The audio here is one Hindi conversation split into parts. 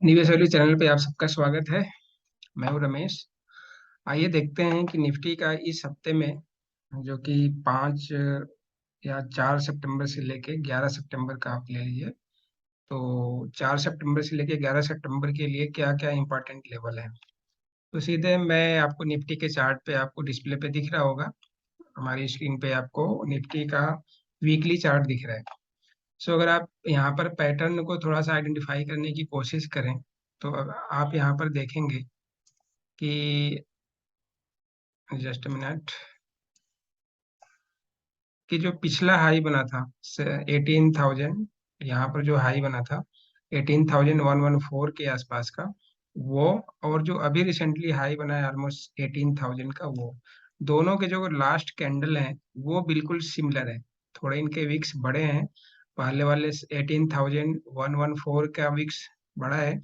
निवेश वैल्यू चैनल पे आप सबका स्वागत है। मैं हूं रमेश। आइए देखते हैं कि निफ्टी का इस हफ्ते में, जो कि 5 या 4 सितंबर से लेके 11 सितंबर का आप ले लीजिए। तो 4 सितंबर से लेके 11 सितंबर के लिए क्या क्या इंपॉर्टेंट लेवल है। तो सीधे मैं आपको निफ्टी के चार्ट पे आपको डिस्प्ले पे दिख रहा होगा। हमारी स्क्रीन पे आपको निफ्टी का वीकली चार्ट दिख रहा है। सो अगर आप यहाँ पर पैटर्न को थोड़ा सा आइडेंटिफाई करने की कोशिश करें, तो आप यहाँ पर देखेंगे कि जस्ट मिनट, कि जो पिछला हाई बना था 18,000, यहाँ पर जो हाई बना था 18,114 के आसपास का, वो, और जो अभी रिसेंटली हाई बना है ऑलमोस्ट 18,000 का, वो दोनों के जो लास्ट कैंडल हैं वो बिल्कुल सिमिलर है। थोड़े इनके विक्स बड़े हैं। पहले वाले 18,114 का विक्स बड़ा है,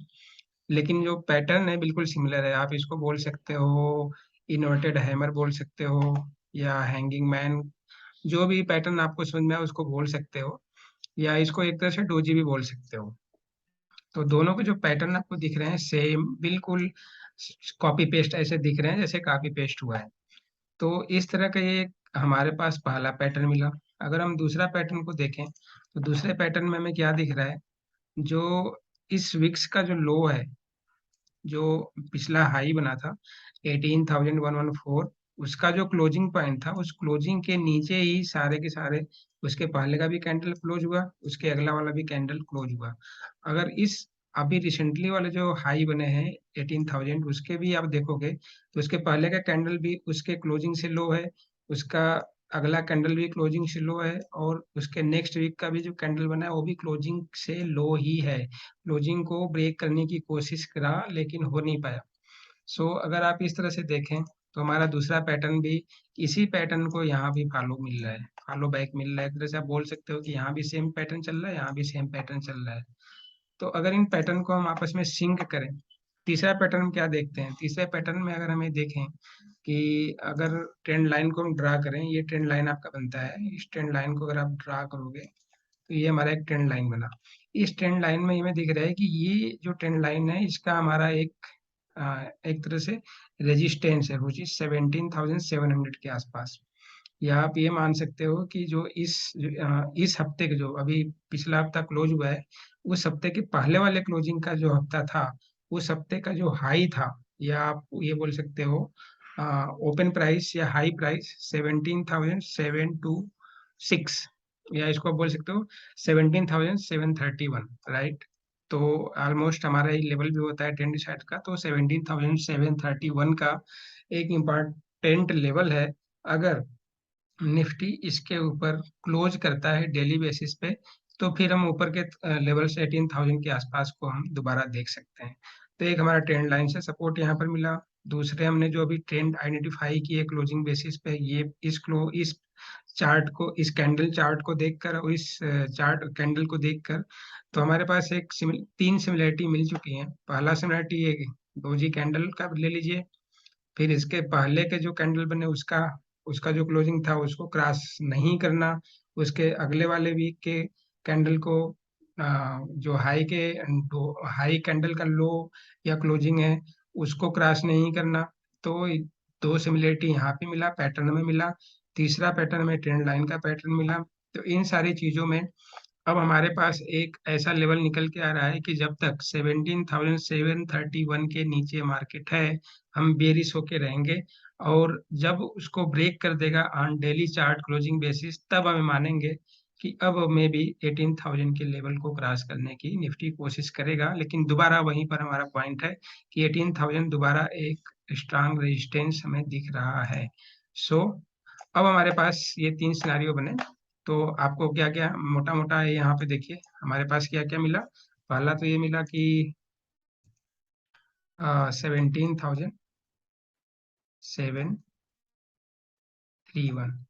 लेकिन जो पैटर्न है बिल्कुल सिमिलर है। आप इसको बोल सकते हो इन्वर्टेड हैमर बोल सकते हो, या हैंगिंग मैन, जो भी पैटर्न आपको समझ में आए उसको बोल सकते हो, या इसको एक तरह से डोजी भी बोल सकते हो। तो दोनों के जो पैटर्न आपको दिख रहे हैं सेम, बिल्कुल कॉपी पेस्ट ऐसे दिख रहे हैं जैसे कॉपी पेस्ट हुआ है। तो इस तरह का ये हमारे पास पहला पैटर्न मिला। अगर हम दूसरा पैटर्न को देखें, तो दूसरे पैटर्न में हमें क्या दिख रहा है, जो इस विक्स का जो लो है, जो पिछला हाई बना था 18,114, उसका जो क्लोजिंग पॉइंट था, उस क्लोजिंग के नीचे ही सारे के सारे, उसके पहले का भी कैंडल क्लोज हुआ, उसके अगला वाला भी कैंडल क्लोज हुआ। अगर इस अभी रिसेंटली वाले जो हाई बने हैं 18,000, उसके भी आप देखोगे तो उसके पहले का कैंडल भी उसके क्लोजिंग से लो है, उसका अगला कैंडल भी क्लोजिंग से लो है, और उसके नेक्स्ट वीक का भी जो कैंडल बना है वो भी क्लोजिंग से लो ही है। क्लोजिंग को ब्रेक करने की कोशिश करा लेकिन हो नहीं पाया। सो अगर आप इस तरह से देखें, तो हमारा दूसरा पैटर्न भी, इसी पैटर्न को यहाँ भी फॉलो मिल रहा है, फॉलो बैक मिल रहा है। एक तरह से आप बोल सकते हो कि यहाँ भी सेम पैटर्न चल रहा है, यहाँ भी सेम पैटर्न चल रहा है। तो अगर इन पैटर्न को हम आपस में सिंक करें, तीसरा पैटर्न क्या देखते हैं, तीसरे पैटर्न में अगर हमें देखें कि अगर ट्रेंड लाइन को हम ड्रा करें, ये ट्रेंड लाइन आपका बनता है, इस ट्रेंड लाइन को अगर आप ड्रा करोगे तो ये हमारा एक ट्रेंड लाइन बना। इस ट्रेंड लाइन में हमें दिख रहा है कि ये जो ट्रेंड लाइन है इसका हमारा एक तरह से रेजिस्टेंस है, वो चीज 17,700 के आसपास। या आप ये मान सकते हो कि जो इस हफ्ते के, जो अभी पिछला हफ्ता क्लोज हुआ है, उस हफ्ते के पहले वाले क्लोजिंग का जो हफ्ता था, उस हफ्ते का जो हाई था, या आप ये बोल सकते हो ओपन प्राइस या हाई प्राइस 17,726, या इसको आप बोल सकते हो 17,731, राइट। तो ऑलमोस्ट हमारा ये लेवल भी होता है ट्रेंड चार्ट का, तो 17,731 का एक इम्पॉर्टेंट लेवल है। अगर निफ्टी इसके ऊपर क्लोज करता है डेली बेसिस पे, तो फिर हम ऊपर के लेवल से 18,000 के आसपास को हम दोबारा देख सकते हैं। तो एक हमारा ट्रेंड लाइन से सपोर्ट यहाँ पर मिला। दूसरे हमने जो अभी ट्रेंड आइडेंटिफाई किए क्लोजिंग बेसिस पे, ये इस चार्ट को, इस कैंडल चार्ट को देखकर और इस चार्ट कैंडल को देखकर, तो हमारे पास तीन सिमिलरिटी मिल चुकी हैं। पहला सिमिलरिटी ये डोजी कैंडल का ले लीजिए, फिर इसके पहले के जो कैंडल बने उसका उसका जो क्लोजिंग था उसको क्रॉस नहीं करना, उसके अगले वाले वीक के कैंडल को, जो हाई कैंडल का लो या क्लोजिंग है, उसको क्रॉस नहीं करना। तो दो सिमिलरिटी यहाँ पे मिला, पैटर्न में मिला। तीसरा पैटर्न में ट्रेंड लाइन का पैटर्न मिला। तो इन सारी चीजों में अब हमारे पास एक ऐसा लेवल निकल के आ रहा है कि जब तक 17,731 के नीचे मार्केट है, हम बेरिश होके रहेंगे। और जब उसको ब्रेक कर देगा on daily chart closing basis, तब हमें मानेंगे कि अब मे बी 18,000 के लेवल को क्रॉस करने की निफ्टी कोशिश करेगा। लेकिन दोबारा वहीं पर हमारा पॉइंट है कि 18,000 दोबारा एक स्ट्रांग रेजिस्टेंस हमें दिख रहा है। सो अब हमारे पास ये तीन सिनारियो बने। तो आपको क्या क्या मोटा मोटा यहाँ पे देखिए हमारे पास क्या क्या मिला। पहला तो ये मिला कि 17,731,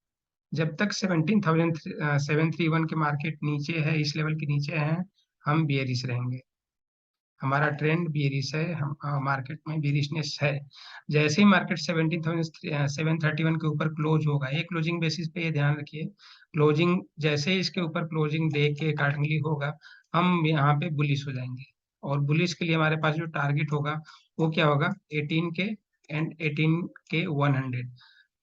जब तक 17,731 के मार्केट नीचे है, इस लेवल के नीचे है, हम बियरिश रहेंगे। हमारा ट्रेंड बियरिश है, हम मार्केट में बियरिशनेस है। जैसे ही मार्केट 17,731 के ऊपर क्लोज होगा, ये क्लोजिंग बेसिस पे ये ध्यान रखिए, क्लोजिंग जैसे ही इसके ऊपर क्लोजिंग डे के अकॉर्डिंगली होगा, हम यहाँ पे बुलिश हो जाएंगे। और बुलिश के लिए हमारे पास जो टारगेट होगा वो क्या होगा, 18 के एंड 18 के 100।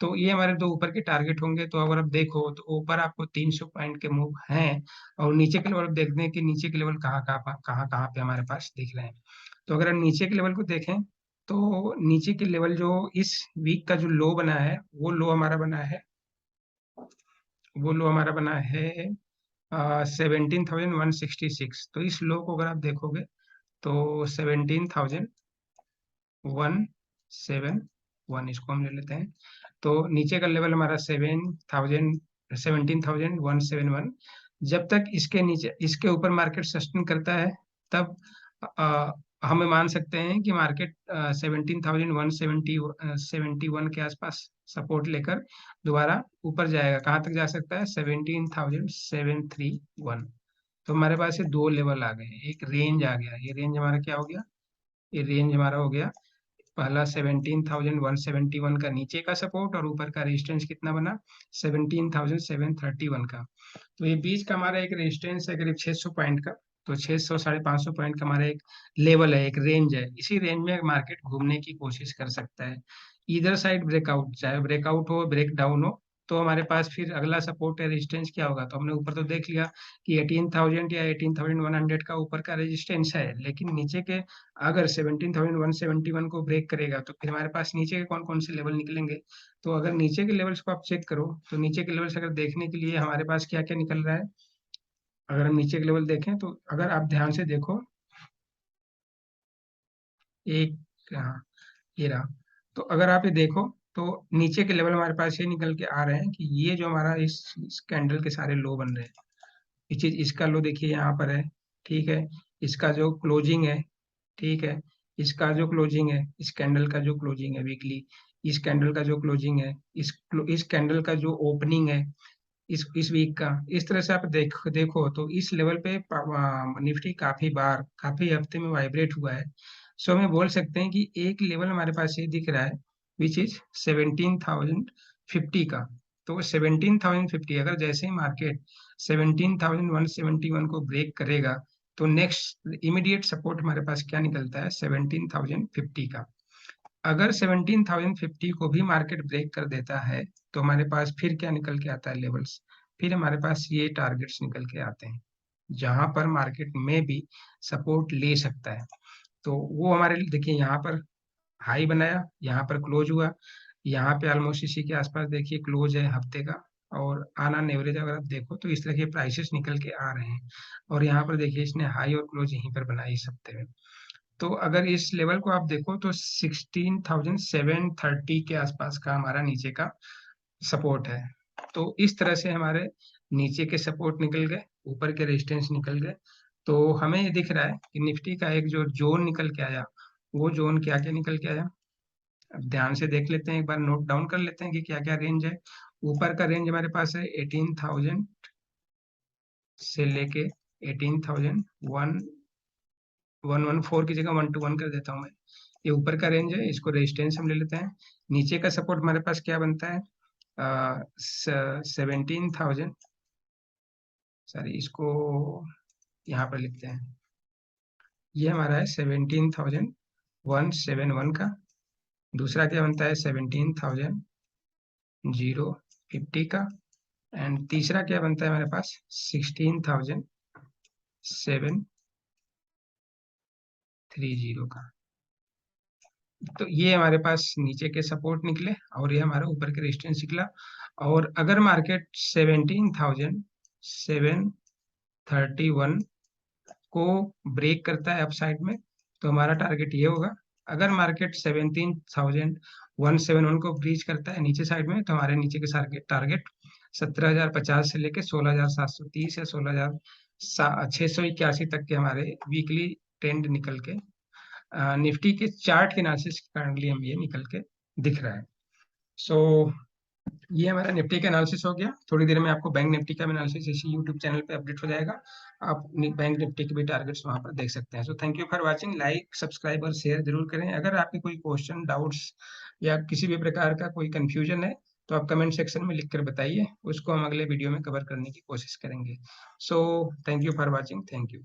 तो ये हमारे दो ऊपर के टारगेट होंगे। तो अगर आप देखो तो ऊपर आपको 300 पॉइंट के मूव हैं, और नीचे के लेवल आप देखते हैं कि नीचे के लेवल कहाँ कहाँ पे हमारे पास दिख रहे हैं। तो अगर हम नीचे के लेवल को देखें तो नीचे के लेवल जो इस वीक का जो लो बना है, वो लो हमारा बना है 17,166। तो इस लो को अगर आप देखोगे तो 17,171 इसको हम ले लेते हैं। तो नीचे का लेवल हमारा 17,171। जब तक इसके नीचे इसके ऊपर मार्केट सस्टेन करता है, तब हमें मान सकते हैं कि मार्केट 17,171 के आसपास सपोर्ट लेकर दोबारा ऊपर जाएगा। कहाँ तक जा सकता है, 17,731। तो हमारे पास ये दो लेवल आ गए, एक रेंज आ गया। ये रेंज हमारा क्या हो गया, ये रेंज हमारा हो गया पहला 17,171 का नीचे का सपोर्ट, और ऊपर का रेजिस्टेंस कितना बना, 17,731 का। तो ये बीच का हमारा एक रेजिस्टेंस है करीब 600 पॉइंट का। तो 600 550 पॉइंट का हमारा एक लेवल है, एक रेंज है। इसी रेंज में मार्केट घूमने की कोशिश कर सकता है, इधर साइड ब्रेकआउट, चाहे ब्रेकआउट हो ब्रेक डाउन हो। तो हमारे पास फिर अगला सपोर्ट या रेजिस्टेंस क्या होगा, तो हमने ऊपर तो देख लिया कि 18,000 या 18,100 का ऊपर का रेजिस्टेंस है, लेकिन नीचे के अगर 17,171 को ब्रेक करेगा तो फिर हमारे पास नीचे के कौन कौन से लेवल निकलेंगे। तो अगर नीचे के लेवल्स को आप चेक करो तो नीचे के लेवल्स अगर देखने के लिए हमारे पास क्या क्या निकल रहा है, अगर हम नीचे के लेवल देखें तो अगर आप ध्यान से देखो, एक, हाँ, ये रहा। तो अगर आप ये देखो तो नीचे के लेवल हमारे पास ये निकल के आ रहे हैं कि ये जो हमारा इस कैंडल के सारे लो बन रहे हैं। ये चीज, इसका लो देखिए यहाँ पर है, ठीक है। इसका जो क्लोजिंग है, ठीक है, इसका जो क्लोजिंग है, इस कैंडल का जो क्लोजिंग है वीकली, इस कैंडल का जो क्लोजिंग है, इस कैंडल का जो ओपनिंग है इस वीक का, इस तरह से आप देखो तो इस लेवल पे निफ्टी काफी बार काफी हफ्ते में वाइब्रेट हुआ है। सो हमें बोल सकते हैं कि एक लेवल हमारे पास ये दिख रहा है विच इज 17,050 का। तो 17,050 अगर जैसे ही मार्केट 17,171 को ब्रेक करेगा तो नेक्स्ट इमीडिएट सपोर्ट हमारे पास क्या निकलता है, 17,050 का। अगर 17,050 को भी मार्केट ब्रेक कर देता है तो हमारे पास फिर क्या निकल के आता है लेवल्स, फिर हमारे पास ये टारगेट्स निकल के आते हैं जहां पर मार्केट में भी सपोर्ट ले सकता है। तो वो हमारे लिए देखिए, यहाँ पर हाई बनाया, यहाँ पर क्लोज हुआ, यहाँ पे ऑलमोस्ट इसी के आसपास देखिए क्लोज है हफ्ते का। और आन ऑन एवरेज अगर आप देखो तो इस तरह के प्राइसेस निकल के आ रहे हैं। और यहाँ पर देखिए इसने हाई और क्लोज यहीं पर बनाई इस हफ्ते में। तो अगर इस लेवल को आप देखो तो 16,730 के आसपास का हमारा नीचे का सपोर्ट है। तो इस तरह से हमारे नीचे के सपोर्ट निकल गए, ऊपर के रेजिस्टेंस निकल गए। तो हमें ये दिख रहा है कि निफ्टी का एक जो जोन निकल के आया, वो जोन क्या क्या निकल के आया, अब ध्यान से देख लेते हैं, एक बार नोट डाउन कर लेते हैं कि क्या क्या रेंज है। ऊपर का रेंज हमारे पास है 18,000 से लेके 18,114 की जगह 121 कर देता हूँ मैं। ये ऊपर का रेंज है, इसको रेजिस्टेंस हम ले लेते हैं। नीचे का सपोर्ट हमारे पास क्या बनता है, 17,000, सॉरी इसको यहाँ पर लिखते हैं। ये हमारा है 17,171 का। दूसरा क्या बनता है, 17,050 का। एंड तीसरा क्या बनता है हमारे पास, 16,730 का। तो ये हमारे पास नीचे के सपोर्ट निकले और ये हमारा ऊपर के रेजिस्टेंस निकला। और अगर मार्केट 17,731 को ब्रेक करता है अपसाइड में तो हमारा टारगेट ये होगा। अगर मार्केट 17,171 को ब्रीच करता है नीचे साइड में तो हमारे नीचे के टारगेट 17,050 से लेके 16,730 या 16,681 तक के हमारे वीकली ट्रेंड निकल के निफ्टी के चार्ट के एनालिसिस करंटली हम ये निकल के दिख रहा है। सो ये हमारा निफ्टी का एनालिसिस हो गया। थोड़ी देर में आपको बैंक निफ्टी का एनालिसिस इसी यूट्यूब चैनल पे अपडेट हो जाएगा। आप बैंक निफ्टी के भी टारगेट्स वहां पर देख सकते हैं। So thank you for watching. Like subscribe और शेयर जरूर करें। अगर आपके कोई क्वेश्चन डाउट्स या किसी भी प्रकार का कोई कंफ्यूजन है तो आप कमेंट सेक्शन में लिख कर बताइए, उसको हम अगले वीडियो में कवर करने की कोशिश करेंगे। So thank you for watching, thank you.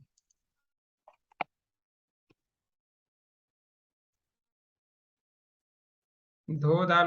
धो दाल